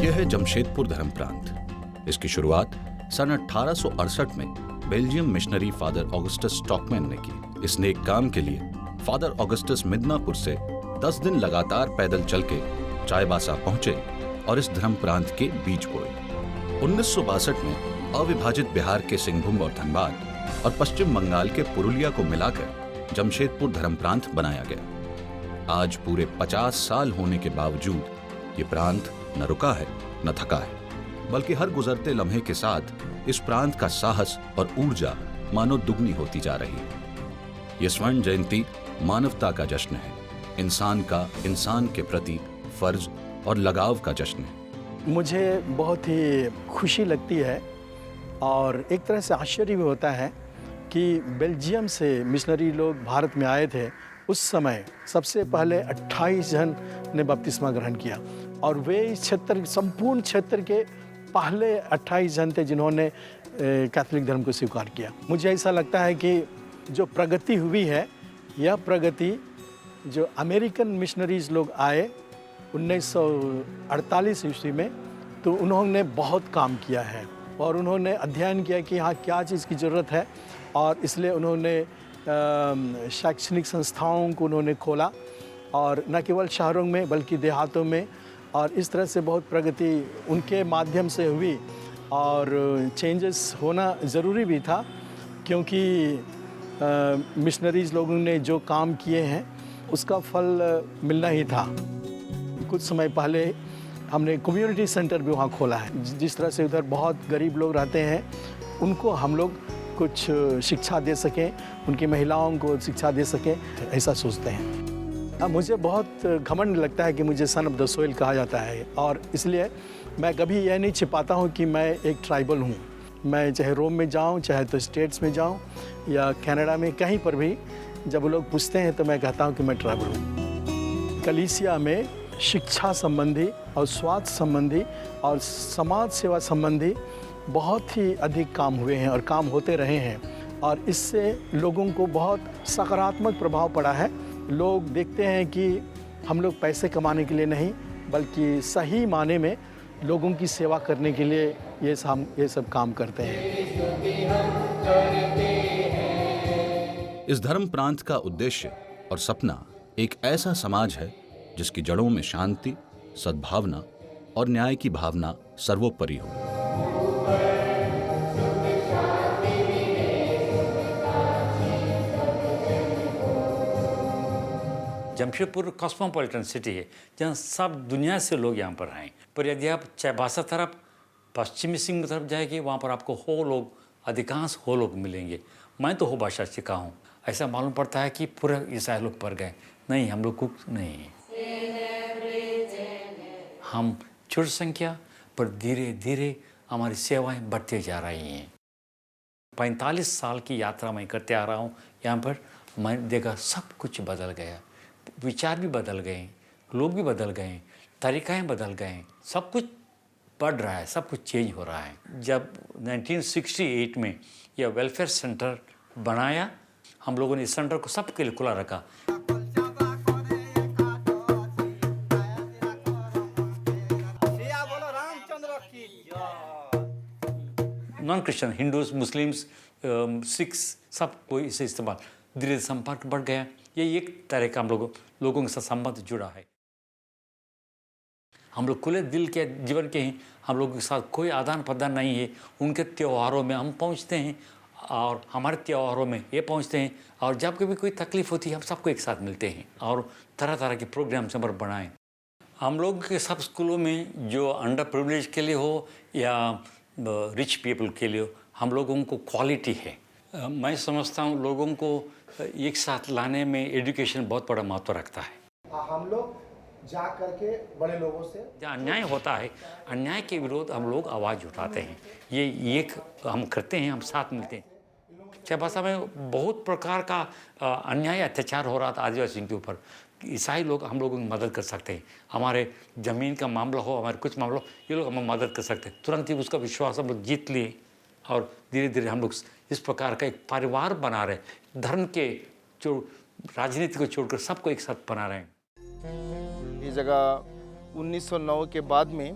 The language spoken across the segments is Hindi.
यह है जमशेदपुर धर्म प्रांत। इसकी शुरुआत सन 1868 में Belgium missionary father Augustus stockman ने की। इस नेक काम के लिए फादर ऑगस्टस मिदनापुर से 10 दिन लगातार पैदल चल के चाईबासा पहुंचे और इस धर्म प्रांत के बीज बोए। 1962 में अविभाजित बिहार के सिंहभूम और धनबाद और पश्चिम बंगाल के पुरुलिया को मिलाकर जमशेदपुर धर्म प्रांत बनाया गया। आज पूरे 50 साल होने के बावजूद ये प्रांत न रुका है न थका है, बल्कि हर गुजरते लम्हे के साथ इस प्रांत का साहस और ऊर्जा मानो दुगनी होती जा रही है। ये स्वर्ण जयंती मानवता का जश्न है, इंसान का इंसान के प्रति फर्ज और लगाव का जश्न है। मुझे बहुत ही खुशी लगती है और एक तरह से आश्चर्य भी होता है कि बेल्जियम से मिशनरी लोग भारत में आए थे। उस समय सबसे पहले 28 जन ने बपतिस्मा ग्रहण किया और वे इस क्षेत्र, संपूर्ण क्षेत्र के पहले 28 जन थे जिन्होंने कैथोलिक धर्म को स्वीकार किया। मुझे ऐसा लगता है कि जो प्रगति हुई है, यह प्रगति जो अमेरिकन मिशनरीज लोग आए 1948 ईस्वी में, तो उन्होंने बहुत काम किया है और उन्होंने अध्ययन किया कि हाँ क्या चीज़ की ज़रूरत है, और इसलिए उन्होंने शैक्षणिक संस्थाओं को उन्होंने खोला, और न केवल शहरों में बल्कि देहातों में, और इस तरह से बहुत प्रगति उनके माध्यम से हुई। और चेंजेस होना ज़रूरी भी था क्योंकि मिशनरीज लोगों ने जो काम किए हैं उसका फल मिलना ही था। कुछ समय पहले हमने कम्युनिटी सेंटर भी वहाँ खोला है। जिस तरह से उधर बहुत गरीब लोग रहते हैं, उनको हम लोग कुछ शिक्षा दे सकें, उनकी महिलाओं को शिक्षा दे सकें, ऐसा सोचते हैं। मुझे बहुत घमंड लगता है कि मुझे सन ऑफ द सोइल कहा जाता है, और इसलिए मैं कभी यह नहीं छिपाता हूँ कि मैं एक ट्राइबल हूँ। मैं चाहे रोम में जाऊँ, चाहे तो स्टेट्स में जाऊँ या कनाडा में, कहीं पर भी जब वो लोग पूछते हैं तो मैं कहता हूँ कि मैं ट्राइबल हूँ। कलीसिया में शिक्षा संबंधी और स्वास्थ्य संबंधी और समाज सेवा संबंधी बहुत ही अधिक काम हुए हैं और काम होते रहे हैं, और इससे लोगों को बहुत सकारात्मक प्रभाव पड़ा है। लोग देखते हैं कि हम लोग पैसे कमाने के लिए नहीं, बल्कि सही माने में लोगों की सेवा करने के लिए ये सब काम करते हैं। इस धर्म प्रांत का उद्देश्य और सपना एक ऐसा समाज है जिसकी जड़ों में शांति, सद्भावना और न्याय की भावना सर्वोपरि हो। जमशेदपुर कॉस्मोपॉलिटन सिटी है जहाँ सब दुनिया से लोग यहाँ पर आए। पर यदि आप चाईबासा तरफ, पश्चिमी सिंह तरफ जाएंगे, वहाँ पर आपको हो लोग, अधिकांश हो लोग मिलेंगे। मैं तो हो भाषा सीखा हूँ। ऐसा मालूम पड़ता है कि पूरे ईसाई लोग पर गए। नहीं, हम लोग कुछ नहीं, हम छोटी संख्या पर धीरे धीरे हमारी सेवाएं बढ़ते जा रही हैं। 45 साल की यात्रा मैं करते आ रहा हूँ यहाँ पर। मैं देखा सब कुछ बदल गया, विचार भी बदल गए, लोग भी बदल गए, तरीक़ाएँ बदल गए, सब कुछ बढ़ रहा है, सब कुछ चेंज हो रहा है। जब 1968 में यह वेलफेयर सेंटर बनाया, हम लोगों ने इस सेंटर को सबके लिए खुला रखा। Non Christian, Hindus, Muslims, Sikhs, सब कोई इसे इस्तेमाल, धीरे संपर्क बढ़ गया। ये एक तरह का हम लोगों के साथ संबंध जुड़ा है। हम लोग खुले दिल के जीवन के हैं, हम लोगों के साथ कोई आदान प्रदान नहीं है। उनके त्योहारों में हम पहुंचते हैं और हमारे त्योहारों में ये पहुंचते हैं, और जब कभी कोई तकलीफ होती है हम सबको एक साथ मिलते हैं और तरह तरह के प्रोग्राम से बनाएं। हम लोग के सब स्कूलों में जो अंडर प्रिविलेज के लिए हो या रिच पीपल के लिए, हम लोगों को क्वालिटी है। मैं समझता हूँ लोगों को एक साथ लाने में एजुकेशन बहुत बड़ा महत्व रखता है। हम लोग जा करके बड़े लोगों से जहाँ अन्याय होता है, अन्याय के विरोध हम लोग आवाज़ उठाते हैं। ये एक हम करते हैं, हम साथ मिलते हैं। चाईबासा में बहुत प्रकार का अन्याय, अत्याचार हो रहा था आदिवासियों के ऊपर। ईसाई लोग हम लोगों की मदद कर सकते हैं। हमारे ज़मीन का मामला हो, हमारे कुछ मामला हो, ये लोग हमें मदद कर सकते हैं। तुरंत ही उसका विश्वास हम लोग जीत लिए और धीरे धीरे हम लोग इस प्रकार का एक परिवार बना रहे, धर्म के जो राजनीति को छोड़कर सबको एक साथ बना रहे हैं। ये जगह 1909 के बाद में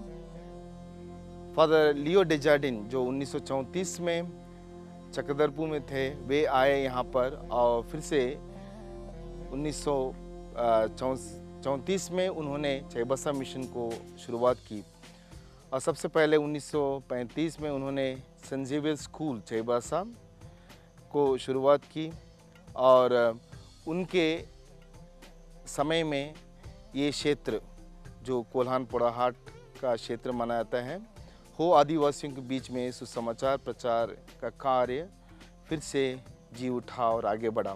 फादर लियो डेजार्डिन जो 1934 में चक्रधरपुर में थे, वे आए यहाँ पर और फिर से 1934 में उन्होंने चाईबासा मिशन को शुरुआत की और सबसे पहले 1935 में उन्होंने सेंट जेवियर स्कूल चाईबासा को शुरुआत की और उनके समय में ये क्षेत्र जो कोल्हान पोड़ाहाट का क्षेत्र माना जाता है हो आदिवासियों के बीच में सुसमाचार प्रचार का कार्य फिर से जी उठा और आगे बढ़ा।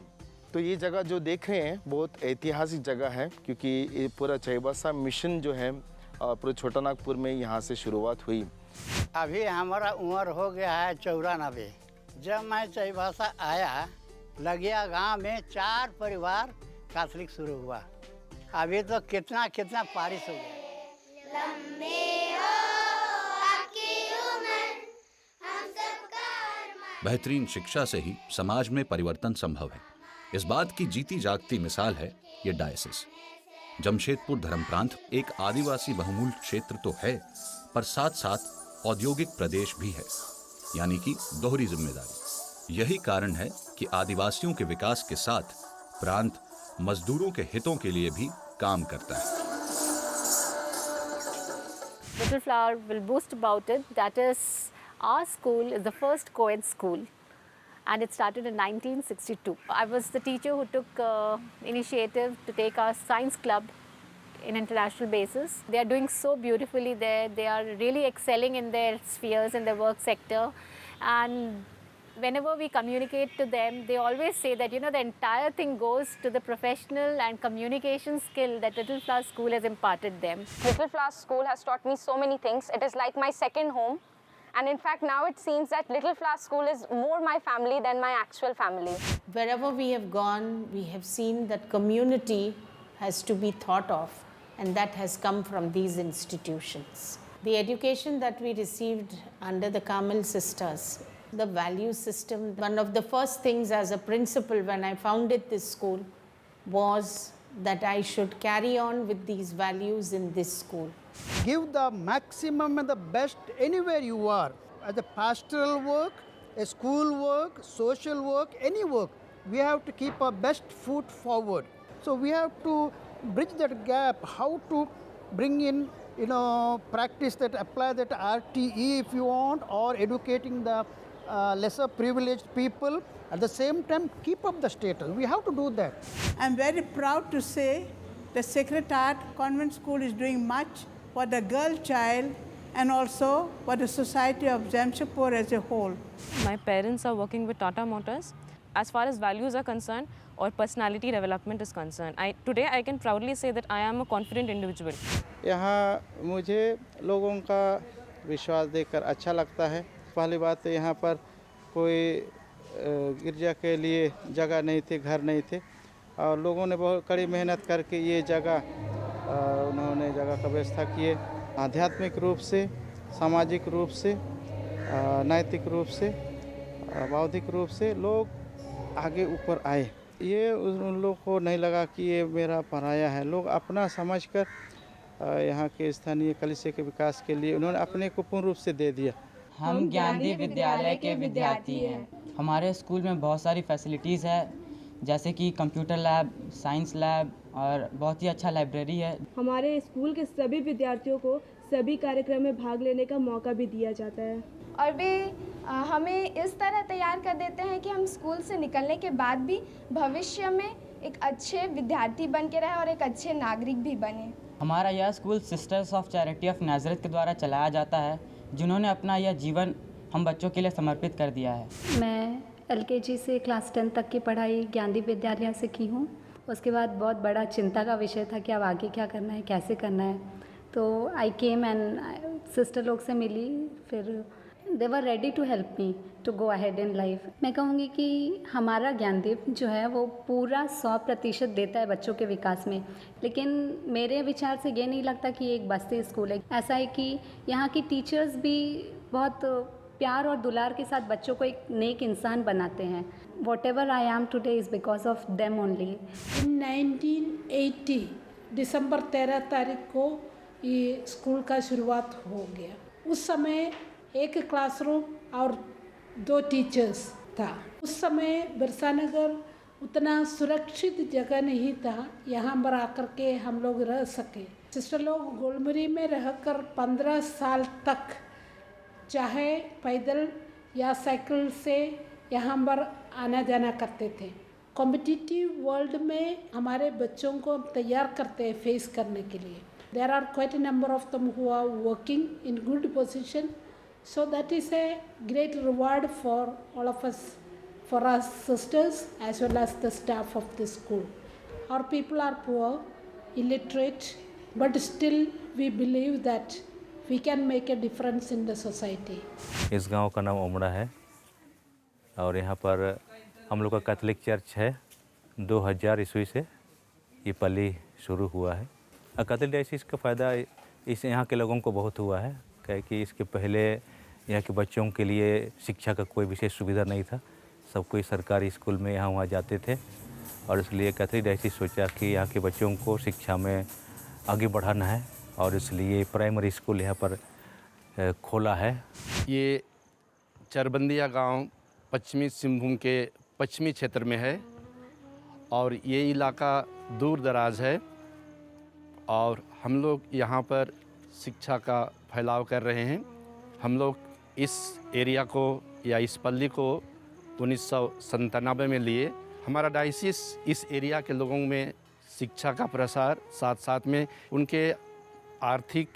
तो ये जगह जो देख रहे हैं बहुत ऐतिहासिक जगह है क्योंकि ये पूरा चाईबासा मिशन जो है पूरे छोटा नागपुर में यहाँ से शुरुआत हुई। अभी हमारा उम्र हो गया है 94। जब मैं चाईबासा आया लगिया गांव में 4 परिवार कैथोलिक शुरू हुआ। अभी तो कितना कितना पारिश हो गया। बेहतरीन शिक्षा से ही समाज में परिवर्तन संभव है। इस बात की जीती जागती मिसाल है ये डायसिस। जमशेदपुर धर्म प्रांत एक आदिवासी बहुमूल क्षेत्र तो है, पर साथ साथ औद्योगिक प्रदेश भी है, यानी कि दोहरी जिम्मेदारी। यही कारण है कि आदिवासियों के विकास के साथ प्रांत मजदूरों के हितों के लिए भी काम करता है। Little Flower will boast about it. That is, our school is the first co-ed school, and it started in 1962. I was the teacher who took initiative to take our science club in international basis. They are doing so beautifully there. They are really excelling in their spheres, in their work sector, and whenever we communicate to them, they always say that, the entire thing goes to the professional and communication skill that Little Flower School has imparted them. Little Flower School has taught me so many things. It is like my second home. And in fact, now it seems that Little Flower School is more my family than my actual family. Wherever we have gone, we have seen that community has to be thought of, and that has come from these institutions. The education that we received under the Carmel Sisters, the value system, one of the first things as a principal when I founded this school was that I should carry on with these values in this school. Give the maximum and the best anywhere you are. As a pastoral work, a school work, social work, any work, we have to keep our best foot forward. So we have to bridge that gap, how to bring in, practice that, apply that RTE if you want, or educating the lesser privileged people. At the same time, keep up the status. We have to do that. I'm very proud to say the Sacred Heart Convent School is doing much for the girl child and also for the society of Jamshedpur as a whole. My parents are working with Tata Motors. As far as values are concerned or personality development is concerned, today I can proudly say that I am a confident individual. यहाँ मुझे लोगों का विश्वास देखकर अच्छा लगता है। पहली बात तो यहाँ पर कोई गिरजा के लिए जगह नहीं थी, घर नहीं थे, और लोगों ने बहुत कड़ी मेहनत करके ये जगह उन्होंने जगह का व्यवस्था किए। आध्यात्मिक रूप से, सामाजिक रूप से, नैतिक रूप से, बौद्धिक रूप से लोग आगे ऊपर आए। ये उन लोग को नहीं लगा कि ये मेरा पराया है। लोग अपना समझकर यहाँ के स्थानीय कलिसिया के विकास के लिए उन्होंने अपने को पूर्ण रूप से दे दिया। हम ज्ञानदीप विद्यालय के विद्यार्थी हैं। हमारे स्कूल में बहुत सारी फैसिलिटीज़ है, जैसे कि कंप्यूटर लैब, साइंस लैब और बहुत ही अच्छा लाइब्रेरी है। हमारे स्कूल के सभी विद्यार्थियों को सभी कार्यक्रम में भाग लेने का मौका भी दिया जाता है और वे हमें इस तरह तैयार कर देते हैं कि हम स्कूल से निकलने के बाद भी भविष्य में एक अच्छे विद्यार्थी बन के रहें और एक अच्छे नागरिक भी बने। हमारा यह school sisters of charity of Nazareth के द्वारा चलाया जाता है, जिन्होंने अपना यह जीवन हम बच्चों के लिए समर्पित कर दिया है। मैं LKG से क्लास 10 तक की पढ़ाई ज्ञानदीप विद्यालय से की हूँ। उसके बाद बहुत बड़ा चिंता का विषय था कि अब आगे क्या करना है, कैसे करना है। तो आई केम एंड सिस्टर लोग से मिली, फिर they were ready to help me to go ahead in life. मैं कहूँगी कि हमारा ज्ञानदीप जो है वो पूरा 100% देता है बच्चों के विकास में, लेकिन मेरे विचार से ये नहीं लगता कि एक बस्ती स्कूल है। ऐसा है कि यहाँ की टीचर्स भी बहुत प्यार और दुलार के साथ बच्चों को एक नेक इंसान बनाते हैं। Whatever I am today is because of them only. In 1980 दिसंबर 13 तारीख को ये स्कूल का शुरुआत हो गया। उस समय एक क्लासरूम और 2 टीचर्स था। उस समय बिरसा नगर उतना सुरक्षित जगह नहीं था, यहाँ पर आकर के हम लोग रह सके। सिस्टर लोग गोलमुरी में रहकर 15 साल तक चाहे पैदल या साइकिल से यहाँ पर आना जाना करते थे। कॉम्पिटिटिव वर्ल्ड में हमारे बच्चों को तैयार करते हैं फेस करने के लिए। There are quite a number of them who are working in good position, so that is a great reward for all of us, for us sisters as well as the staff of the school. Our people are poor, illiterate, but still we believe that we can make a difference in the society. इस गांव का नाम उमड़ा है और यहाँ पर हम लोग का कैथोलिक चर्च है। 2000 ईस्वी से ये पल्ली शुरू हुआ है। कैथोलिक डायसिस का फ़ायदा इस यहाँ के लोगों को बहुत हुआ है, क्योंकि इसके पहले यहाँ के बच्चों के लिए शिक्षा का कोई विशेष सुविधा नहीं था। सब कोई सरकारी स्कूल में यहाँ वहाँ जाते थे और इसलिए कैथोलिक डायसिस सोचा कि यहाँ के बच्चों को शिक्षा में आगे बढ़ाना है और इसलिए प्राइमरी स्कूल यहाँ पर खोला है। ये चरबंदिया गांव पश्चिमी सिंहभूम के पश्चिमी क्षेत्र में है और ये इलाका दूर दराज है और हम लोग यहाँ पर शिक्षा का फैलाव कर रहे हैं। हम लोग इस एरिया को या इस पल्ली को 1997 में लिए। हमारा डायसिस इस एरिया के लोगों में शिक्षा का प्रसार साथ साथ में उनके आर्थिक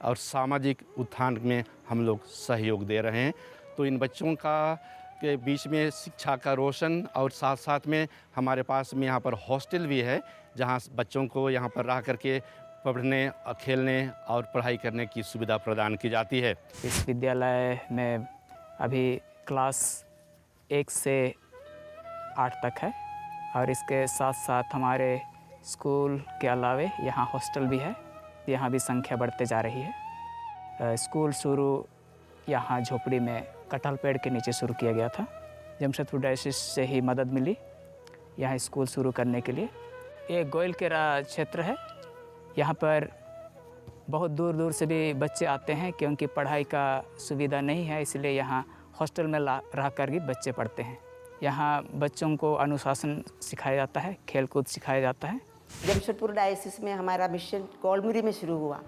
और सामाजिक उत्थान में हम लोग सहयोग दे रहे हैं। तो इन बच्चों का के बीच में शिक्षा का रोशन और साथ साथ में हमारे पास में यहाँ पर हॉस्टल भी है, जहाँ बच्चों को यहाँ पर रह करके पढ़ने, खेलने और पढ़ाई करने की सुविधा प्रदान की जाती है। इस विद्यालय में अभी क्लास 1 से 8 तक है और इसके साथ साथ हमारे स्कूल के अलावे यहाँ हॉस्टल भी है। यहाँ भी संख्या बढ़ते जा रही है। स्कूल शुरू यहाँ झोपड़ी में कटहल पेड़ के नीचे शुरू किया गया था। जमशेदपुर डायसिस से ही मदद मिली यहाँ स्कूल शुरू करने के लिए। ये गोइलकेरा क्षेत्र है, यहाँ पर बहुत दूर दूर से भी बच्चे आते हैं क्योंकि पढ़ाई का सुविधा नहीं है, इसलिए यहाँ हॉस्टल में रह कर ही बच्चे पढ़ते हैं। यहाँ बच्चों को अनुशासन सिखाया जाता है, खेलकूद सिखाया जाता है। जमशेदपुर डायसिस में हमारा मिशन गोलमुरी में शुरू हुआ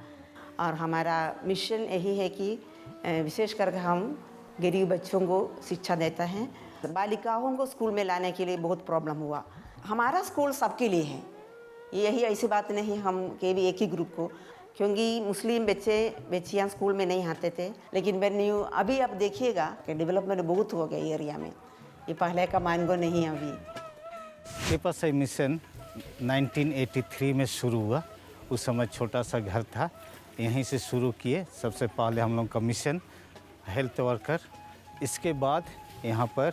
और हमारा मिशन यही है कि विशेष करके हम गरीब बच्चों को शिक्षा देता है। बालिकाओं को स्कूल में लाने के लिए बहुत प्रॉब्लम हुआ। हमारा स्कूल सबके लिए है, यही ऐसी बात नहीं हम के भी एक ही ग्रुप को, क्योंकि मुस्लिम बच्चियाँ स्कूल में नहीं आते थे। लेकिन वेन्यू अभी आप देखिएगा कि डेवलपमेंट बहुत हो गया एरिया में, ये पहले का मानगो नहीं है। अभी पेपरसाई मिशन 1983 में शुरू हुआ। उस समय छोटा सा घर था, यहीं से शुरू किए। सबसे पहले हम लोग का मिशन हेल्थ वर्कर, इसके बाद यहाँ पर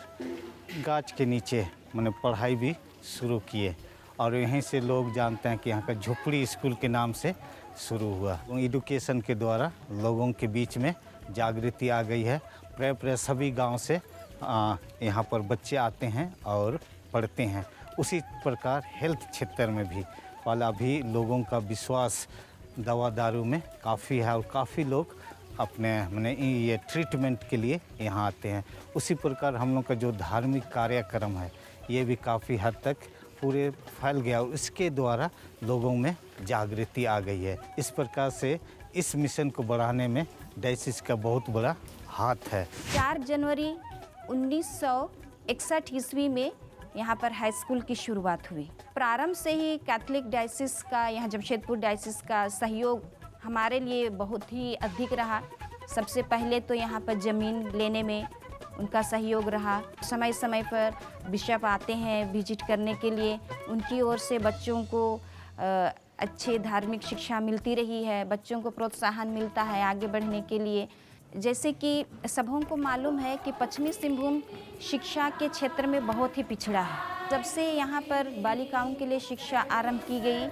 गाछ के नीचे मैंने पढ़ाई भी शुरू किए और यहीं से लोग जानते हैं कि यहाँ का झोपड़ी स्कूल के नाम से शुरू हुआ। एजुकेशन के द्वारा लोगों के बीच में जागृति आ गई है। प्राय सभी गांव से यहाँ पर बच्चे आते हैं और पढ़ते हैं। उसी प्रकार हेल्थ क्षेत्र में भी वाला भी लोगों का विश्वास दवा दारू में काफ़ी है और काफ़ी लोग अपने मैंने ये ट्रीटमेंट के लिए यहाँ आते हैं। उसी प्रकार हम लोग का जो धार्मिक कार्यक्रम है ये भी काफ़ी हद तक पूरे फैल गया और इसके द्वारा लोगों में जागृति आ गई है। इस प्रकार से इस मिशन को बढ़ाने में डायसिस का बहुत बड़ा हाथ है। 4 जनवरी 1961 ईस्वी में यहाँ पर हाई स्कूल की शुरुआत हुई। प्रारंभ से ही कैथोलिक डायसिस का, यहाँ जमशेदपुर डायसिस का सहयोग हमारे लिए बहुत ही अधिक रहा। सबसे पहले तो यहाँ पर ज़मीन लेने में उनका सहयोग रहा। समय समय पर बिशप आते हैं विजिट करने के लिए, उनकी ओर से बच्चों को अच्छे धार्मिक शिक्षा मिलती रही है, बच्चों को प्रोत्साहन मिलता है आगे बढ़ने के लिए। जैसे कि सबों को मालूम है कि पश्चिमी सिंहभूम शिक्षा के क्षेत्र में बहुत ही पिछड़ा है। जब से यहाँ पर बालिकाओं के लिए शिक्षा आरंभ की गई,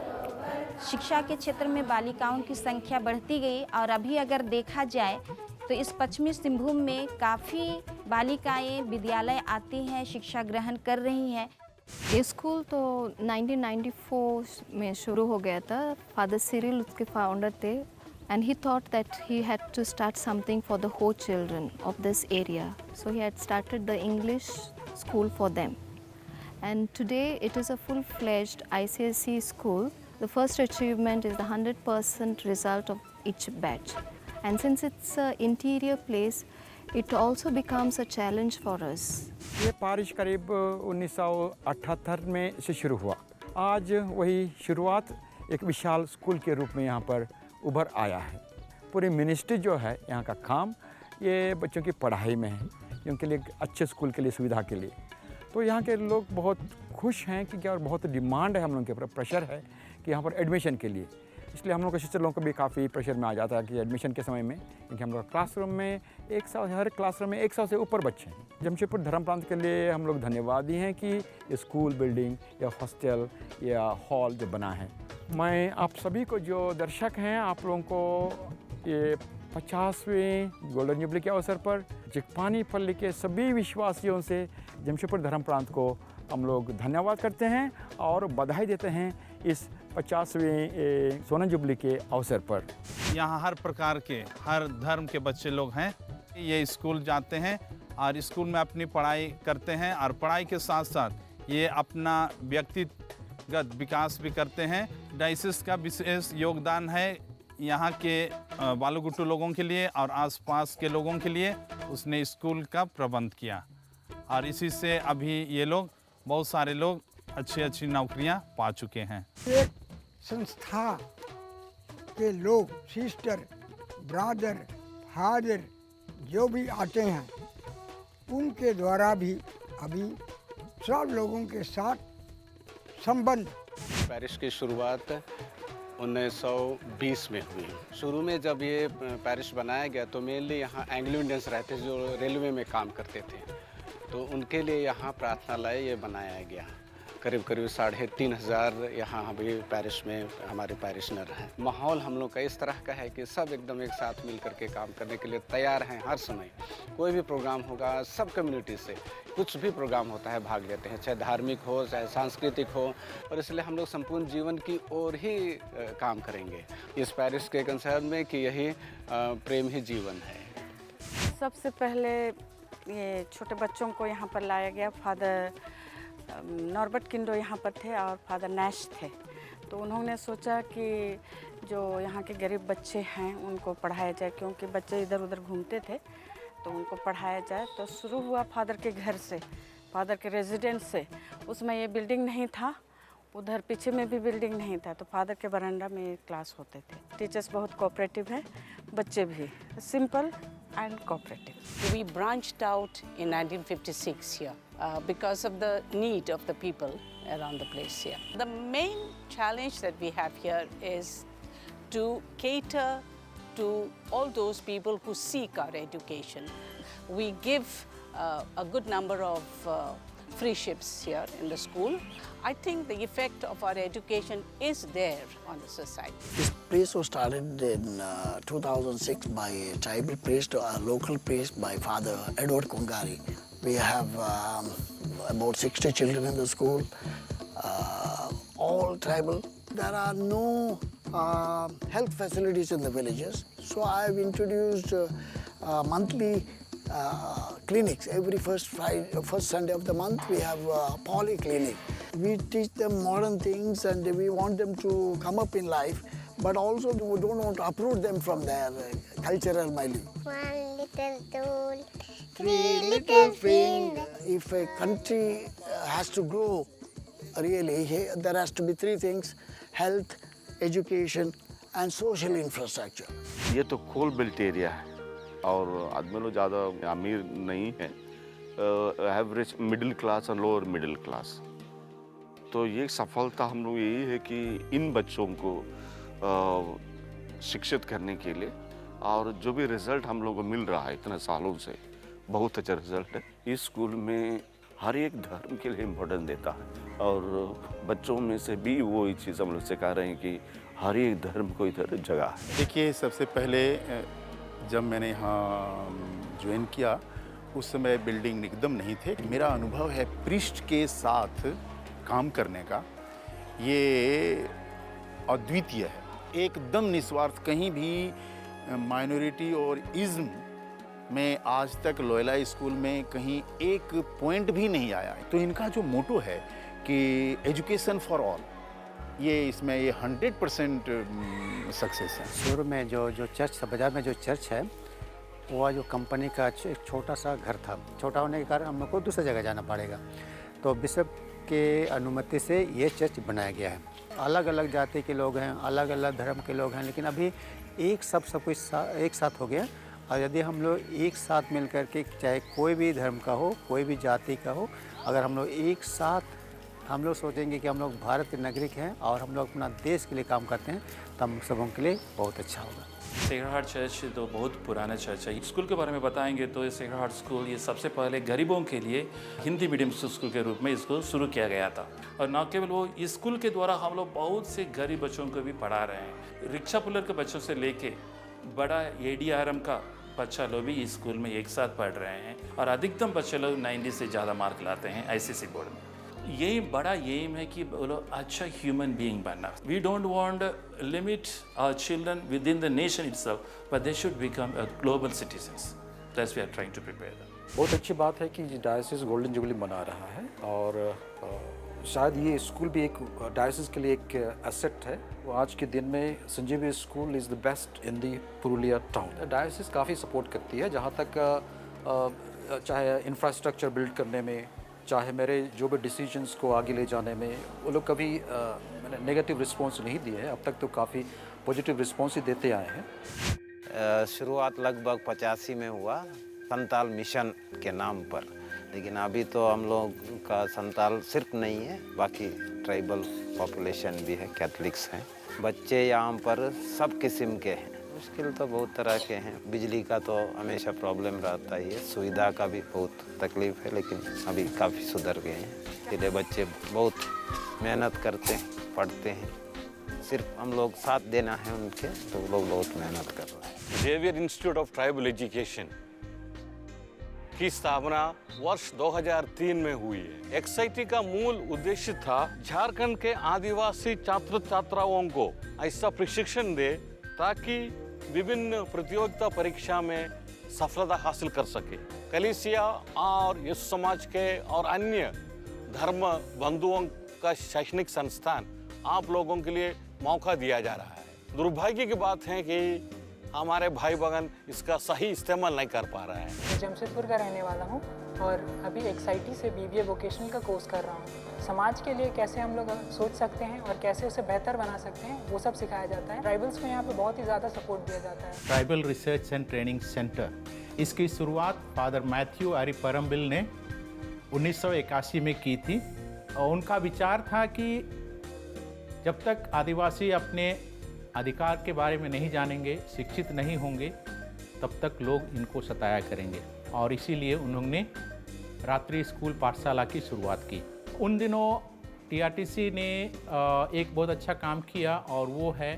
शिक्षा के क्षेत्र में बालिकाओं की संख्या बढ़ती गई और अभी अगर देखा जाए तो इस पश्चिमी सिंहभूम में काफ़ी बालिकाएं विद्यालय आती हैं, शिक्षा ग्रहण कर रही हैं। ये स्कूल तो 1994 में शुरू हो गया था। फादर सिरिल उसके फाउंडर थे and he thought that he had to start something for the whole children of this area. So he had started the English school for them. And today it is a full-fledged ICSE school. The first achievement is the 100% result of each batch. And since it's an interior place, it also becomes a challenge for us. ये पारिश करीब 1978 में से शुरू हुआ। आज वही शुरुआत एक विशाल स्कूल के रूप में यहाँ पर उभर आया है। पूरी मिनिस्ट्री जो है यहाँ का काम ये बच्चों की पढ़ाई में है, उनके लिए अच्छे स्कूल के लिए, सुविधा के लिए। तो यहाँ के लोग बहुत खुश हैं कि क्या, और बहुत डिमांड है हम लोगों के ऊपर, प्रेशर है कि यहाँ पर एडमिशन के लिए। इसलिए हम लोग के शिक्षक लोगों को भी काफ़ी प्रेशर में आ जाता है कि एडमिशन के समय में, क्योंकि हम लोग क्लासरूम में 100, हर क्लासरूम में 100 से ऊपर बच्चे हैं। जमशेदपुर धर्म प्रांत के लिए हम लोग धन्यवादी हैं कि ये स्कूल बिल्डिंग या हॉस्टल या हॉल जो बना है। मैं आप सभी को, जो दर्शक हैं, आप लोगों को ये 50वें गोल्डन जुबली के अवसर पर जिकपानी पल्ली के सभी विश्वासियों से जमशेदपुर धर्म प्रांत को हम लोग धन्यवाद करते हैं और बधाई देते हैं इस 50वें सोनम जुबली के अवसर पर। यहाँ हर प्रकार के, हर धर्म के बच्चे लोग हैं। ये स्कूल जाते हैं और स्कूल में अपनी पढ़ाई करते हैं और पढ़ाई के साथ साथ ये अपना व्यक्तिगत विकास भी करते हैं। डायसिस का विशेष योगदान है यहाँ के बालूगुट्टू लोगों के लिए और आसपास के लोगों के लिए। उसने स्कूल का प्रबंध किया और इसी से अभी ये लोग, बहुत सारे लोग अच्छी नौकरियां पा चुके हैं। एक संस्था के लोग, सिस्टर, ब्रदर, फादर जो भी आते हैं, उनके द्वारा भी अभी सब लोगों के साथ संबंध। पैरिश की शुरुआत 1920 में हुई। शुरू में जब ये पैरिश बनाया गया तो मेनली यहाँ एंग्लो इंडियंस रहते जो रेलवे में काम करते थे, तो उनके लिए यहाँ प्रार्थनालय ये बनाया गया। करीब 3,500 यहाँ अभी पैरिश में हमारे पैरिशनर हैं। माहौल हम लोग का इस तरह का है कि सब एकदम एक साथ मिल करके काम करने के लिए तैयार हैं। हर समय कोई भी प्रोग्राम होगा, सब कम्युनिटी से कुछ भी प्रोग्राम होता है भाग लेते हैं, चाहे धार्मिक हो चाहे सांस्कृतिक हो, और इसलिए हम लोग संपूर्ण जीवन की ओर ही काम करेंगे इस पैरिश के कंसर्न में कि यही प्रेम ही जीवन है। सबसे पहले ये छोटे बच्चों को यहाँ पर लाया गया। फादर नॉर्बर्ट किंडो यहाँ पर थे और फादर नैश थे, तो उन्होंने सोचा कि जो यहाँ के गरीब बच्चे हैं उनको पढ़ाया जाए, क्योंकि बच्चे इधर उधर घूमते थे, तो उनको पढ़ाया जाए। तो शुरू हुआ फादर के घर से, फादर के रेजिडेंस से। उसमें ये बिल्डिंग नहीं था, उधर पीछे में भी बिल्डिंग नहीं था, तो फादर के बरामदा में क्लास होते थे। टीचर्स बहुत कोऑपरेटिव हैं, बच्चे भी simple and cooperative. We branched out in 1956 here because of the need of the people around the place here. The main challenge that we have here is to cater to all those people who seek our education. We give a good number of free ships here in the school. I think the effect of our education is there on the society. This place was started in 2006 by a tribal priest, a local priest by Father Edward Kungari. We have about 60 children in the school, all tribal. There are no health facilities in the villages, so I have introduced monthly clinics. Every first Sunday of the month we have a polyclinic. We teach them modern things and we want them to come up in life, but also we don't want to uproot them from their cultural milieu. One little tool, Three little fingers. If a country has to grow, really, there has to be three things: health, education and social infrastructure. ये तो कोल बिल्ट एरिया है और आदमी लोग ज़्यादा अमीर नहीं है, एवरेज मिडिल क्लास और लोअर मिडिल क्लास। तो ये सफलता हम लोग यही है कि इन बच्चों को शिक्षित करने के लिए, और जो भी रिज़ल्ट हम लोगों को मिल रहा है इतने सालों से, बहुत अच्छा रिज़ल्ट है। इस स्कूल में हर एक धर्म के लिए इम्पोर्टेंस देता है और बच्चों में से भी वो ये चीज़ हम लोग सिखा रहे हैं कि हर एक धर्म को इधर जगह है। देखिए, सबसे पहले जब मैंने यहाँ ज्वाइन किया उस समय बिल्डिंग एकदम नहीं थे। मेरा अनुभव है प्रीस्ट के साथ काम करने का, ये अद्वितीय है। एकदम निस्वार्थ, कहीं भी माइनॉरिटी और इज्म में आज तक लोयला स्कूल में कहीं एक पॉइंट भी नहीं आया है। तो इनका जो मोटो है कि एजुकेशन फॉर ऑल, ये इसमें ये 100% सक्सेस है। शुरू में जो चर्च था, बाजार में जो चर्च है, वो जो कंपनी का एक छोटा सा घर था। छोटा होने के कारण हम लोग को दूसरी जगह जाना पड़ेगा, तो बिशप के अनुमति से ये चर्च बनाया गया है। अलग अलग जाति के लोग हैं, अलग अलग धर्म के लोग हैं, लेकिन अभी एक सब कुछ एक साथ हो गया। और यदि हम लोग एक साथ मिल कर के, चाहे कोई भी धर्म का हो, कोई भी जाति का हो, अगर हम लोग एक साथ हम लोग सोचेंगे कि हम लोग भारत के नागरिक हैं और हम लोग अपना देश के लिए काम करते हैं, तो हम सबों के लिए बहुत अच्छा होगा। सेक्रेड हार्ट चर्च तो बहुत पुराना चर्च है। स्कूल के बारे में बताएंगे तो सेक्रेड हार्ट स्कूल ये सबसे पहले गरीबों के लिए हिंदी मीडियम स्कूल के रूप में इसको शुरू किया गया था। और न केवल वो, इस स्कूल के द्वारा हम लोग बहुत से गरीब बच्चों को भी पढ़ा रहे हैं। रिक्शा पुलर के बच्चों से लेके बड़ा ADRM का बच्चा लोग भी इस स्कूल में एक साथ पढ़ रहे हैं और अधिकतम बच्चे लोग 90 से ज़्यादा मार्क लाते हैं ICC बोर्ड में। यही बड़ा एम है कि वो लोग अच्छा ह्यूमन बीइंग बनना। We don't want limit our children within the nation itself, but they should become global citizens. That's we are trying to prepare them. बहुत अच्छी बात है कि डायोसिस गोल्डन जुबली मना रहा है और शायद ये स्कूल भी एक डायोसिस के लिए एक एसेट है। वो आज के दिन में Sanjivani school is the best in the Purulia town. Diocese काफ़ी सपोर्ट करती है, जहाँ तक चाहे इंफ्रास्ट्रक्चर बिल्ड करने में, चाहे मेरे जो भी डिसीजंस को आगे ले जाने में, वो लोग कभी मैंने नेगेटिव रिस्पॉन्स नहीं दिए हैं। अब तक तो काफ़ी पॉजिटिव रिस्पॉन्स ही देते आए हैं। शुरुआत लगभग 85 में हुआ संताल मिशन के नाम पर, लेकिन अभी तो हम लोग का संताल सिर्फ नहीं है, बाकी ट्राइबल पॉपुलेशन भी है, कैथलिक्स हैं। बच्चे यहाँ पर सब किस्म के हैं। मुश्किल तो बहुत तरह के हैं। बिजली का तो हमेशा प्रॉब्लम रहता ही है, सुविधा का भी बहुत तकलीफ है, लेकिन अभी काफ़ी सुधर गए हैं। इसलिए बच्चे बहुत मेहनत करते हैं, पढ़ते हैं। सिर्फ हम लोग साथ देना है उनके, तो लोग बहुत मेहनत कर रहे हैं। Xavier Institute of Tribal Education की स्थापना वर्ष 2003 में हुई है। XIT का मूल उद्देश्य था झारखंड के आदिवासी छात्र छात्राओं को ऐसा प्रशिक्षण दे ताकि विभिन्न प्रतियोगिता परीक्षा में सफलता हासिल कर सके। कलीसिया और यीशु समाज के और अन्य धर्म बंधुओं का शैक्षणिक संस्थान आप लोगों के लिए मौका दिया जा रहा है। दुर्भाग्य की बात है कि हमारे भाई बहन इसका सही इस्तेमाल नहीं कर पा रहा है। मैं जमशेदपुर का रहने वाला हूँ और अभी XIT से BBA वोकेशनल का कोर्स कर रहा हूँ। समाज के लिए कैसे हम लोग सोच सकते हैं और कैसे उसे बेहतर बना सकते हैं, वो सब सिखाया जाता है। ट्राइबल्स को यहाँ पे बहुत ही ज़्यादा सपोर्ट दिया जाता है। Tribal research and training centre, इसकी शुरुआत फादर मैथ्यू आरिपरम्बिल ने 1981 में की थी। और उनका विचार था कि जब तक आदिवासी अपने अधिकार के बारे में नहीं जानेंगे, शिक्षित नहीं होंगे, तब तक लोग इनको सताया करेंगे। और इसीलिए उन्होंने रात्रि स्कूल पाठशाला की शुरुआत की। उन दिनों TRTC ने एक बहुत अच्छा काम किया और वो है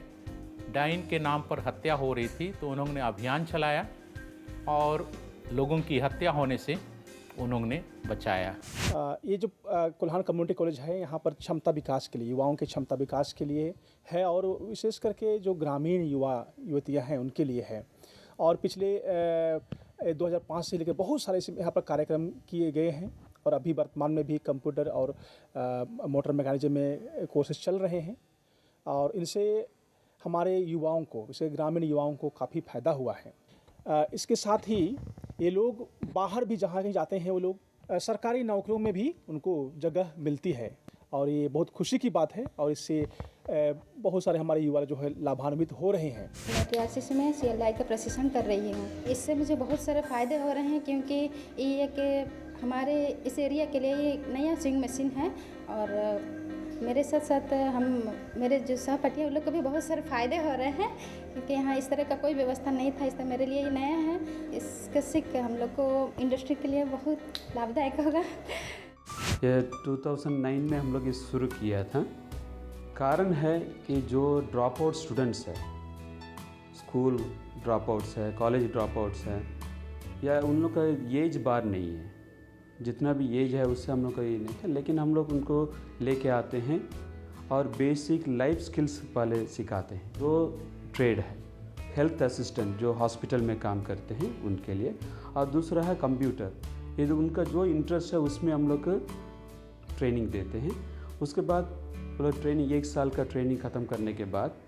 डाइन के नाम पर हत्या हो रही थी, तो उन्होंने अभियान चलाया और लोगों की हत्या होने से उन्होंने बचाया। ये जो कोल्हान कम्युनिटी कॉलेज है, यहाँ पर क्षमता विकास के लिए, युवाओं के क्षमता विकास के लिए है और विशेष करके जो ग्रामीण युवा युवतियाँ हैं उनके लिए है। और पिछले 2005 से लेकर बहुत सारे यहाँ पर कार्यक्रम किए गए हैं और अभी वर्तमान में भी कंप्यूटर और मोटर मैकेनिज्म में कोर्सेज चल रहे हैं और इनसे हमारे युवाओं को, विशेष ग्रामीण युवाओं को काफ़ी फ़ायदा हुआ है। इसके साथ ही ये लोग बाहर भी जहाँ कहीं जाते हैं, वो लोग सरकारी नौकरियों में भी उनको जगह मिलती है और ये बहुत खुशी की बात है और इससे बहुत सारे हमारे युवा जो है लाभान्वित हो रहे हैं। मैं TRTC में CLI का प्रशिक्षण कर रही हूँ। इससे मुझे बहुत सारे फ़ायदे हो रहे हैं क्योंकि ये एक हमारे इस एरिया के लिए ये नया स्विंग मशीन है और मेरे साथ साथ मेरे जो सहपाठी हैं उन लोग को भी बहुत सारे फ़ायदे हो रहे हैं क्योंकि यहाँ इस तरह का कोई व्यवस्था नहीं था, इसलिए मेरे लिए ये नया है। इसका सीख के हम लोग को इंडस्ट्री के लिए बहुत लाभदायक होगा। ये 2009 में हम लोग इस शुरू किया था। कारण है कि जो ड्रॉप आउट स्टूडेंट्स है, स्कूल ड्रॉप आउट्स है, कॉलेज ड्रॉप आउट्स है, या उन लोग का एज बार नहीं है, जितना भी एज है उससे हम लोग का ये नहीं है, लेकिन हम लोग उनको लेके आते हैं और बेसिक लाइफ स्किल्स पहले सिखाते हैं। जो ट्रेड है, हेल्थ असिस्टेंट जो हॉस्पिटल में काम करते हैं उनके लिए, और दूसरा है कंप्यूटर। ये जो उनका जो इंटरेस्ट है उसमें हम लोग ट्रेनिंग देते हैं। उसके बाद मतलब ट्रेनिंग 1 साल का ट्रेनिंग ख़त्म करने के बाद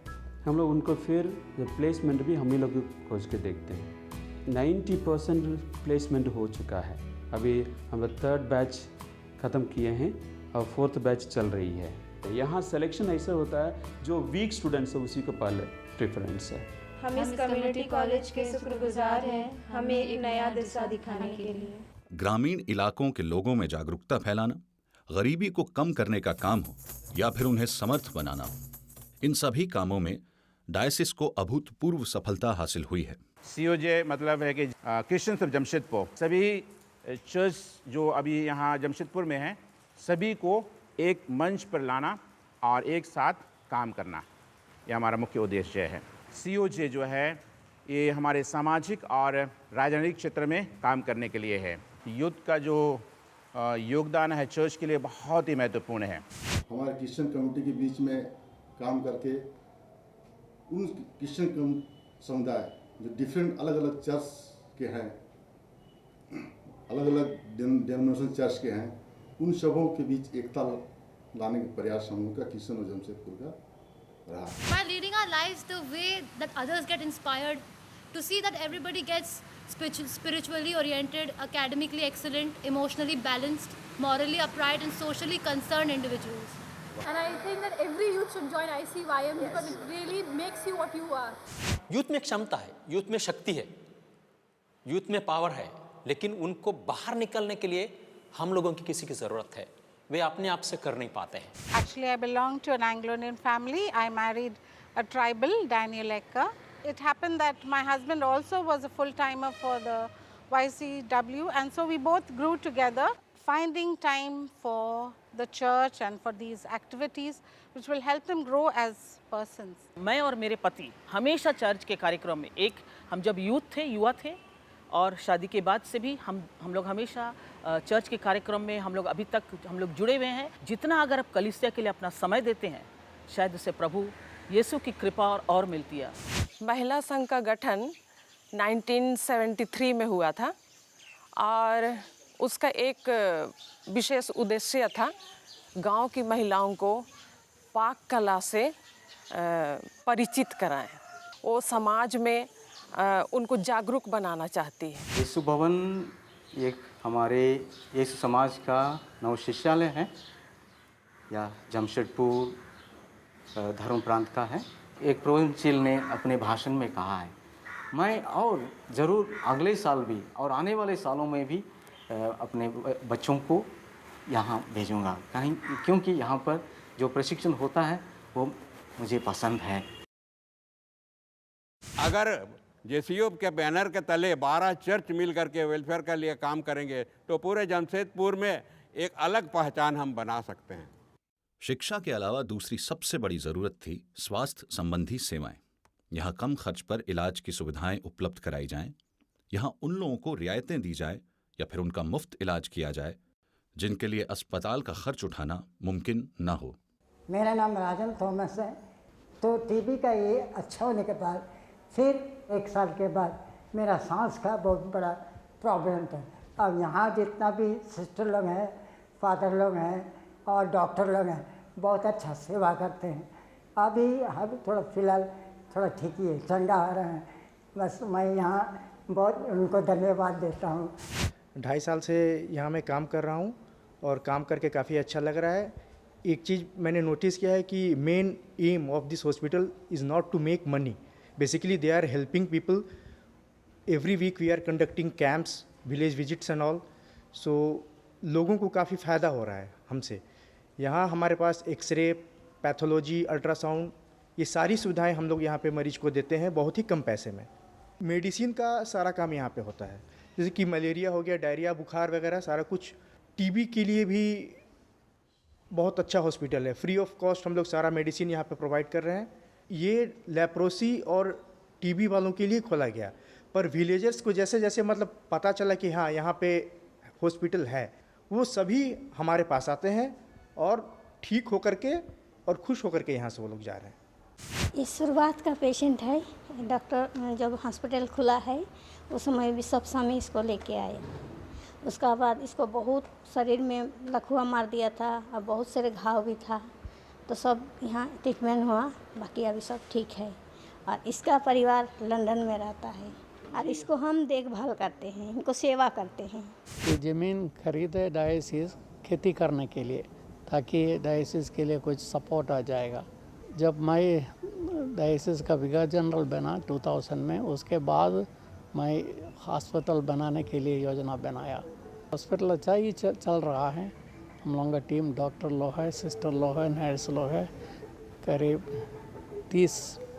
हम लोग उनको फिर प्लेसमेंट भी हम ही लोग खोज के देखते हैं। 90% प्लेसमेंट हो चुका है। अभी हम लोग 3rd बैच ख़त्म किए हैं और 4th बैच चल रही है। यहाँ सिलेक्शन ऐसा होता है जो वीक स्टूडेंट्स है उसी को पहले प्रेफरेंस है। हम इस कम्युनिटी कॉलेज के शुक्रगुजार हैं हमें एक नया दिशा दिखाने के लिए। ग्रामीण इलाकों के लोगों में जागरूकता फैलाना, गरीबी को कम करने का काम हो या फिर उन्हें समर्थ बनाना हो, इन सभी कामों में डायसिस को अभूतपूर्व सफलता हासिल हुई है। COJ मतलब है कि क्रिश्चियंस ऑफ जमशेदपुर, सभी चर्च जो अभी यहाँ जमशेदपुर में हैं सभी को एक मंच पर लाना और एक साथ काम करना, ये हमारा मुख्य उद्देश्य है। COJ जो है ये हमारे सामाजिक और राजनीतिक क्षेत्र में काम करने के लिए है। यूथ का जो योगदान है चर्च के लिए बहुत ही महत्वपूर्ण है। हमारे क्रिश्चियन कम्युनिटी के बीच में काम करके उन क्रिश्चियन समुदाय जो डिफरेंट अलग अलग चर्च के हैं, अलग अलग डेनोमिनेशन चर्च के हैं, उन सबों के बीच एकता लाने का प्रयास हम लोग का क्रिश्चियन और जमशेदपुर का रहा। By leading our lives the way that others get inspired, to see that everybody gets spiritually oriented, academically excellent, emotionally balanced, morally upright and socially concerned individuals. And I think that every youth should join ICYM because it really makes you what you are. Youth में क्षमता है, यूथ में शक्ति है, यूथ में पावर है, लेकिन उनको बाहर निकलने के लिए हम लोगों की किसी की ज़रूरत है। वे अपने आप से कर नहीं पाते हैं। Actually, I belong to an Anglo-Indian family. I married a tribal, Daniel Ekka. It happened that my husband also was a full-timer for the YCW, and so we both grew together, finding time for the church and for these activities, which will help them grow as persons. मैं और मेरे पति हमेशा चर्च के कार्यक्रम में, एक हम जब यूथ थे, युवा थे, और शादी के बाद से भी हम लोग हमेशा चर्च के कार्यक्रम में हम लोग अभी तक हम लोग जुड़े हुए हैं। जितना अगर आप कलीसिया के लिए अपना समय देते हैं, शायद उससे प्रभु यीशु की कृपा और मिलती है। महिला संघ का गठन 1973 में हुआ था और उसका एक विशेष उद्देश्य था गांव की महिलाओं को पाक कला से परिचित कराएं। वो समाज में उनको जागरूक बनाना चाहती है। यीशु भवन एक हमारे यीशु समाज का नव शिष्यालय है, या जमशेदपुर धर्म प्रांत का है। एक प्रवचनशील ने अपने भाषण में कहा है, मैं और ज़रूर अगले साल भी और आने वाले सालों में भी अपने बच्चों को यहाँ भेजूँगा, क्योंकि यहाँ पर जो प्रशिक्षण होता है वो मुझे पसंद है। अगर जेसीओ के बैनर के तले 12 चर्च मिल करके वेलफेयर के लिए काम करेंगे तो पूरे जमशेदपुर में एक अलग पहचान हम बना सकते हैं। शिक्षा के अलावा दूसरी सबसे बड़ी ज़रूरत थी स्वास्थ्य संबंधी सेवाएं। यहाँ कम खर्च पर इलाज की सुविधाएं उपलब्ध कराई जाएं। यहाँ उन लोगों को रियायतें दी जाए या फिर उनका मुफ्त इलाज किया जाए जिनके लिए अस्पताल का खर्च उठाना मुमकिन न हो। मेरा नाम राजन थॉमस है। तो टीबी का ये अच्छा होने के बाद फिर 1 साल के बाद मेरा सांस का बहुत बड़ा प्रॉब्लम था। अब यहाँ जितना भी सिस्टर लोग हैं, फादर लोग हैं और डॉक्टर लोग हैं, बहुत अच्छा सेवा करते हैं। अभी थोड़ा फिलहाल थोड़ा ठीक ही है, चंगा आ रहे हैं। बस मैं यहाँ बहुत उनको धन्यवाद देता हूँ। 2.5 साल से यहाँ मैं काम कर रहा हूँ और काम करके काफ़ी अच्छा लग रहा है। एक चीज़ मैंने नोटिस किया है कि main aim of this hospital is not to make money. Basically, they are helping people. Every week we are conducting camps, village visits and all. So, लोगों को काफ़ी फ़ायदा हो रहा है हमसे। यहाँ हमारे पास एक्सरे, पैथोलॉजी, अल्ट्रासाउंड, ये सारी सुविधाएं हम लोग यहाँ पे मरीज को देते हैं बहुत ही कम पैसे में। मेडिसिन का सारा काम यहाँ पे होता है, जैसे कि मलेरिया हो गया, डायरिया, बुखार वगैरह सारा कुछ। टीबी के लिए भी बहुत अच्छा हॉस्पिटल है, फ्री ऑफ कॉस्ट हम लोग सारा मेडिसिन यहाँ पे प्रोवाइड कर रहे हैं। ये लेप्रोसी और टीबी वालों के लिए खोला गया, पर विलेजर्स को जैसे जैसे मतलब पता चला कि हाँ यहाँ पे हॉस्पिटल है, वो सभी हमारे पास आते हैं और ठीक होकर के और खुश होकर के यहाँ से वो लोग जा रहे हैं। ये शुरुआत का पेशेंट है। डॉक्टर जब हॉस्पिटल खुला है उस समय भी सब समय इसको लेके आए। उसका बाद इसको बहुत शरीर में लकवा मार दिया था और बहुत सारे घाव भी था, तो सब यहाँ ट्रीटमेंट हुआ। बाकी अभी सब ठीक है। और इसका परिवार लंदन में रहता है और इसको हम देखभाल करते हैं, इनको सेवा करते हैं। ये ज़मीन खरीदे डायसिस खेती करने के लिए, ताकि डायसिस के लिए कुछ सपोर्ट आ जाएगा। जब मैं डायसिस का विकार जनरल बना 2000 में, उसके बाद मैं हॉस्पिटल बनाने के लिए योजना बनाया। हॉस्पिटल अच्छा ही चल रहा है। हम लोगों का टीम डॉक्टर लोग है, सिस्टर लोग है, नर्स लोग है, करीब 30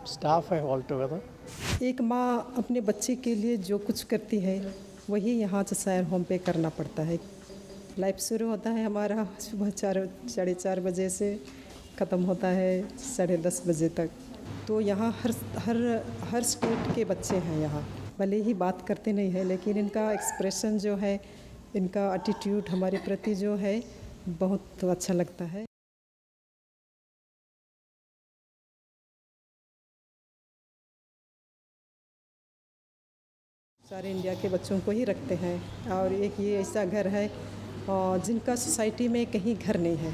स्टाफ है ऑल टुगेदर। एक माँ अपने बच्चे के लिए जो कुछ करती है वही यहाँ चशायर होम पे करना पड़ता है। लाइफ शुरू होता है हमारा सुबह 4-4:30 बजे से, ख़त्म होता है 10:30 बजे तक। तो यहाँ हर स्टेट के बच्चे हैं यहाँ। भले ही बात करते नहीं हैं, लेकिन इनका एक्सप्रेशन जो है, इनका एटीट्यूड हमारे प्रति जो है बहुत अच्छा लगता है। सारे इंडिया के बच्चों को ही रखते हैं और एक ये ऐसा घर है जिनका सोसाइटी में कहीं घर नहीं है।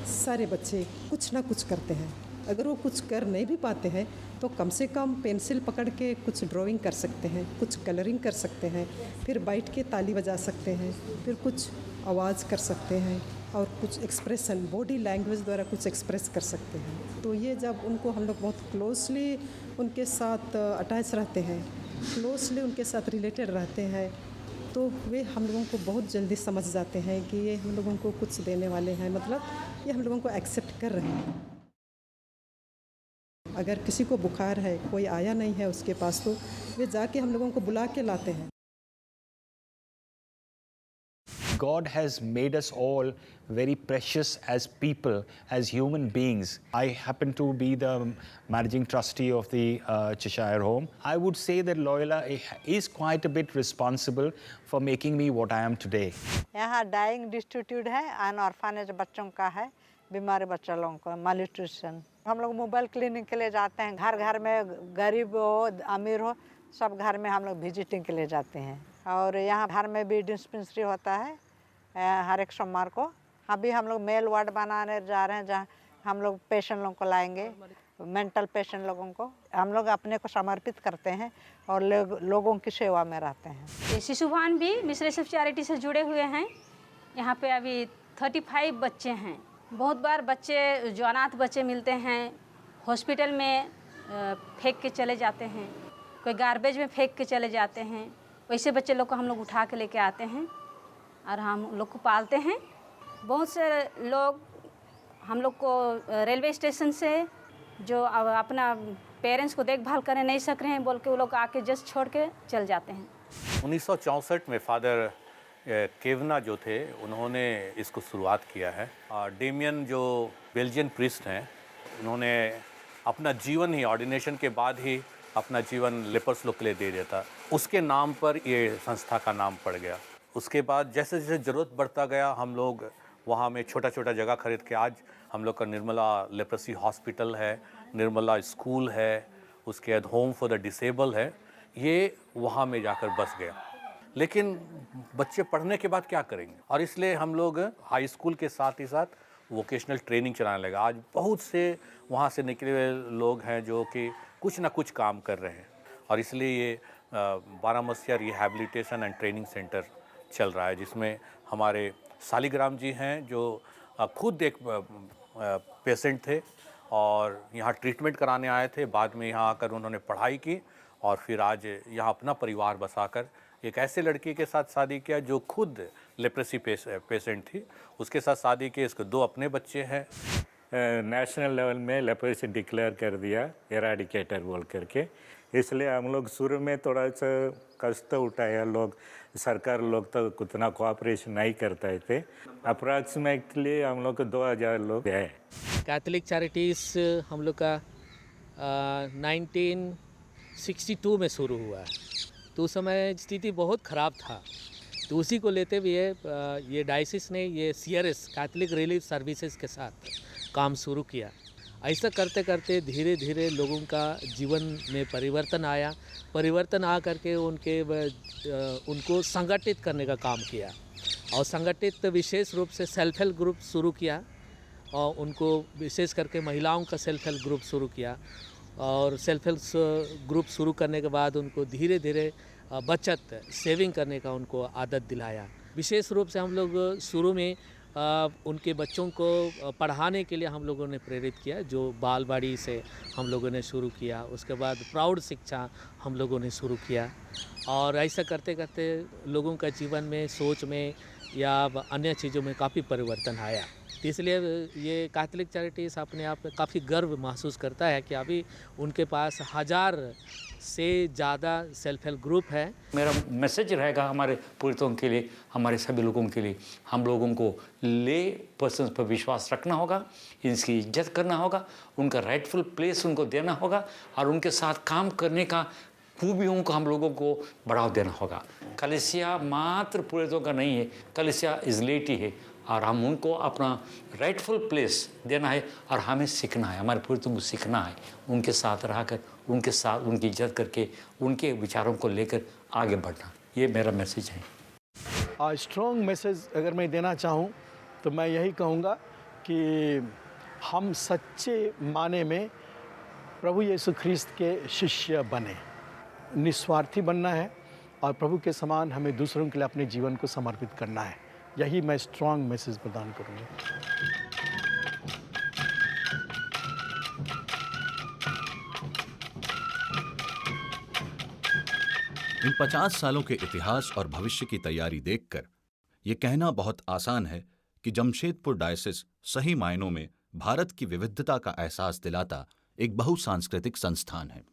सारे बच्चे कुछ ना कुछ करते हैं। अगर वो कुछ कर नहीं भी पाते हैं तो कम से कम पेंसिल पकड़ के कुछ ड्राइंग कर सकते हैं, कुछ कलरिंग कर सकते हैं, फिर बैठ के ताली बजा सकते हैं, फिर कुछ आवाज़ कर सकते हैं और कुछ एक्सप्रेशन बॉडी लैंग्वेज द्वारा कुछ एक्सप्रेस कर सकते हैं। तो ये जब उनको हम लोग बहुत क्लोजली उनके साथ अटैच रहते हैं, क्लोजली उनके साथ रिलेटेड रहते हैं, तो वे हम लोगों को बहुत जल्दी समझ जाते हैं कि ये हम लोगों को कुछ देने वाले हैं, मतलब ये हम लोगों को एक्सेप्ट कर रहे हैं। अगर किसी को बुखार है, कोई आया नहीं है उसके पास, तो वे जाके हम लोगों को बुला के लाते हैं। God has made us all very precious as people, as human beings. I happen to be the managing trustee of the Cheshire Home. I would say that Loyola is quite a bit responsible for making me what I am today. यहाँ डाइंग डिस्ट्रीब्यूट है, अन ऑर्फनेज बच्चों का है, बीमार बच्चों लोगों को मालन्यूट्रिशन। हम लोग मोबाइल क्लिनिक के लिए जाते हैं। घर घर में गरीब हो अमीर हो, सब घर में हम लोग विजिटिंग के लिए जाते हैं। और यहाँ घर में भी डिस्पेंसरी होता है हर एक सोमवार को। अभी हम लोग मेल वार्ड बनाने जा रहे हैं, जहाँ हम लोग पेशेंट लोगों को लाएंगे, मेंटल पेशेंट लोगों को। हम लोग अपने को समर्पित करते हैं और लोगों की सेवा में रहते हैं। शिशुवान भी मिशन चैरिटी से जुड़े हुए हैं। यहाँ पे अभी 35 बच्चे हैं। बहुत बार बच्चे जो अनाथ बच्चे मिलते हैं, हॉस्पिटल में फेंक के चले जाते हैं, कोई गार्बेज में फेंक के चले जाते हैं। वैसे बच्चे लोग को हम लोग उठा के लेके आते हैं और हम लोग को पालते हैं। बहुत से लोग हम लोग को रेलवे स्टेशन से जो अपना पेरेंट्स को देखभाल करने नहीं सक रहे हैं बोल के वो लोग आके जस्ट छोड़ के चल जाते हैं। 1964 में फादर केवना जो थे, उन्होंने इसको शुरुआत किया है। डेमियन जो बेल्जियन प्रीस्ट हैं, उन्होंने अपना जीवन ही ऑर्डिनेशन के बाद ही अपना जीवन लेपर्स लोग के लिए दे दिया था। उसके नाम पर ये संस्था का नाम पड़ गया। उसके बाद जैसे जैसे ज़रूरत बढ़ता गया, हम लोग वहाँ में छोटा छोटा जगह खरीद के आज हम लोग का निर्मला लेप्रेसी हॉस्पिटल है, निर्मला स्कूल है, उसके बाद होम फॉर द डिसेबल है, ये वहाँ में जाकर बस गया। लेकिन बच्चे पढ़ने के बाद क्या करेंगे, और इसलिए हम लोग हाई स्कूल के साथ ही साथ वोकेशनल ट्रेनिंग चलाने लगा। आज बहुत से वहाँ से निकले हुए लोग हैं जो कि कुछ ना कुछ काम कर रहे हैं, और इसलिए ये 12 मसीहा रिहैबिलिटेशन एंड ट्रेनिंग सेंटर चल रहा है, जिसमें हमारे सालिग्राम जी हैं जो खुद एक पेशेंट थे और यहाँ ट्रीटमेंट कराने आए थे। बाद में यहाँ आकर उन्होंने पढ़ाई की और फिर आज यहाँ अपना परिवार बसाकर एक ऐसे लड़की के साथ शादी किया जो खुद लेप्रेसी पेशेंट थी, उसके साथ शादी की। इसके 2 अपने बच्चे हैं। नेशनल लेवल में लेप्रेसी डिक्लेयर कर दिया एराडिकेटर बोल करके, इसलिए हम लोग शुरू में थोड़ा सा कष्ट उठाया। लोग सरकार लोग तो उतना कोऑपरेशन नहीं करते थे। अप्रॉक्सीमेटली हम लोग को 2000 लोग हैं। कैथोलिक चैरिटीज़ हम लोग का 1962 में शुरू हुआ है। तो उस समय स्थिति बहुत ख़राब था, तो उसी को लेते हुए ये डायसिस ने ये CRS कैथोलिक रिलीफ सर्विसेज के साथ काम शुरू किया। ऐसा करते करते धीरे धीरे लोगों का जीवन में परिवर्तन आया। परिवर्तन आ करके उनको संगठित करने का काम किया और संगठित विशेष रूप से सेल्फ हेल्प ग्रुप शुरू किया और उनको विशेष करके महिलाओं का सेल्फ हेल्प ग्रुप शुरू किया। और सेल्फ हेल्प ग्रुप शुरू करने के बाद उनको धीरे धीरे बचत सेविंग करने का उनको आदत दिलाया। विशेष रूप से हम लोग शुरू में उनके बच्चों को पढ़ाने के लिए हम लोगों ने प्रेरित किया, जो बालवाड़ी से हम लोगों ने शुरू किया। उसके बाद प्रौढ़ शिक्षा हम लोगों ने शुरू किया और ऐसा करते करते लोगों का जीवन में, सोच में या अन्य चीज़ों में काफ़ी परिवर्तन आया। तो इसलिए ये कैथोलिक चैरिटीज़ अपने आप में काफ़ी गर्व महसूस करता है कि अभी उनके पास 1000 से ज़्यादा सेल्फ हेल्प ग्रुप है। मेरा मैसेज रहेगा हमारे पीड़ितों के लिए, हमारे सभी लोगों के लिए, हम लोगों को ले पर्सन पर विश्वास रखना होगा, इनकी इज्जत करना होगा, उनका राइटफुल प्लेस उनको देना होगा और उनके साथ काम करने का खूबियों को हम लोगों को बढ़ावा देना होगा। कलीसिया मात्र पीड़ितों का नहीं है, कलीसिया इजलेटी है और हम उनको अपना राइटफुल प्लेस देना है और हमें सीखना है, हमारे पीड़ितों को सीखना है, उनके साथ रहकर, उनके साथ उनकी इज्जत करके, उनके विचारों को लेकर आगे बढ़ना। ये मेरा मैसेज है। स्ट्रॉन्ग मैसेज अगर मैं देना चाहूँ तो मैं यही कहूँगा कि हम सच्चे माने में प्रभु यीशु ख्रीस्त के शिष्य बने, निस्वार्थी बनना है और प्रभु के समान हमें दूसरों के लिए अपने जीवन को समर्पित करना है। यही मैं स्ट्रॉन्ग मैसेज प्रदान करूँगा। इन 50 सालों के इतिहास और भविष्य की तैयारी देखकर ये कहना बहुत आसान है कि जमशेदपुर डायसिस सही मायनों में भारत की विविधता का एहसास दिलाता एक बहुसांस्कृतिक संस्थान है।